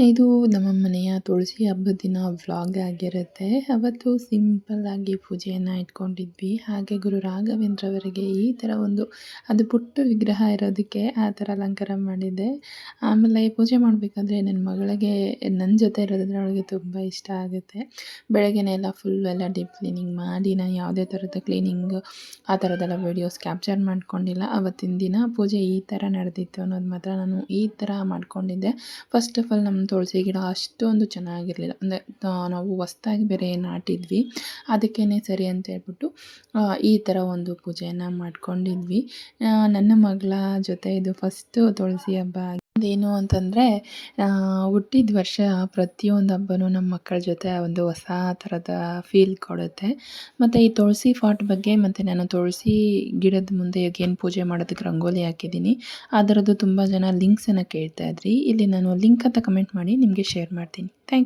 ಇದು ನಮ್ಮ ಮನೆಯ ತುಳಸಿ ಹಬ್ಬದ ದಿನ ವ್ಲಾಗ್ ಆಗಿರುತ್ತೆ. ಅವತ್ತು ಸಿಂಪಲ್ಲಾಗಿ ಪೂಜೆಯನ್ನು ಇಟ್ಕೊಂಡಿದ್ವಿ. ಹಾಗೆ ಗುರು ರಾಘವೇಂದ್ರ ಅವರಿಗೆ ಈ ಥರ ಒಂದು ಅದು ಪುಟ್ಟ ವಿಗ್ರಹ ಇರೋದಕ್ಕೆ ಆ ಥರ ಅಲಂಕಾರ ಮಾಡಿದ್ದೆ. ಆಮೇಲೆ ಪೂಜೆ ಮಾಡಬೇಕಾದ್ರೆ ನನ್ನ ಮಗಳಿಗೆ ನನ್ನ ಜೊತೆ ಇರೋದಂದರೆ ಅವಳಿಗೆ ತುಂಬ ಇಷ್ಟ ಆಗುತ್ತೆ. ಬೆಳಗ್ಗೆನೇ ಎಲ್ಲ ಫುಲ್ ಎಲ್ಲ ಡೀಪ್ ಕ್ಲೀನಿಂಗ್ ಮಾಡಿ, ನಾನು ಯಾವುದೇ ಥರದ ಕ್ಲೀನಿಂಗ್ ಆ ಥರದ್ದೆಲ್ಲ ವೀಡಿಯೋಸ್ ಕ್ಯಾಪ್ಚರ್ ಮಾಡ್ಕೊಂಡಿಲ್ಲ. ಅವತ್ತಿನ ದಿನ ಪೂಜೆ ಈ ಥರ ನಡೆದಿತ್ತು ಅನ್ನೋದು ಮಾತ್ರ ನಾನು ಈ ಥರ ಮಾಡ್ಕೊಂಡಿದ್ದೆ. ಫಸ್ಟ್ ಆಫ್ ಆಲ್ ನಮ್ಮ ತುಳಸಿ ಗಿಡ ಅಷ್ಟೊಂದು ಚೆನ್ನಾಗಿರಲಿಲ್ಲ. ಅಂದರೆ ನಾವು ಹೊಸ್ದಾಗಿ ಬೇರೆ ನಾಟಿದ್ವಿ, ಅದಕ್ಕೇ ಸರಿ ಅಂತ ಹೇಳ್ಬಿಟ್ಟು ಈ ಥರ ಒಂದು ಪೂಜೆಯನ್ನು ಮಾಡ್ಕೊಂಡಿದ್ವಿ. ನನ್ನ ಮಗಳ ಜೊತೆ ಇದು ಫಸ್ಟು ತುಳಸಿ ಹಬ್ಬ. ಅದೇನು ಅಂತಂದರೆ ಹುಟ್ಟಿದ ವರ್ಷ ಪ್ರತಿಯೊಂದು ಹಬ್ಬನೂ ನಮ್ಮ ಮಕ್ಕಳ ಜೊತೆ ಒಂದು ಹೊಸ ಥರದ ಫೀಲ್ ಕೊಡುತ್ತೆ. ಮತ್ತು ಈ ತುಳಸಿ ಫಾಟ್ ಬಗ್ಗೆ ಮತ್ತು ನಾನು ತುಳಸಿ ಗಿಡದ ಮುಂದೆ ಏನು ಪೂಜೆ ಮಾಡೋದಕ್ಕೆ ರಂಗೋಲಿ ಹಾಕಿದ್ದೀನಿ ಅದರದ್ದು ತುಂಬ ಜನ ಲಿಂಕ್ಸನ್ನು ಕೇಳ್ತಾ ಇದ್ರಿ. ಇಲ್ಲಿ ನಾನು ಲಿಂಕ್ ಅಂತ ಕಮೆಂಟ್ ಮಾಡಿ ನಿಮಗೆ ಶೇರ್ ಮಾಡ್ತೀನಿ. Thank you.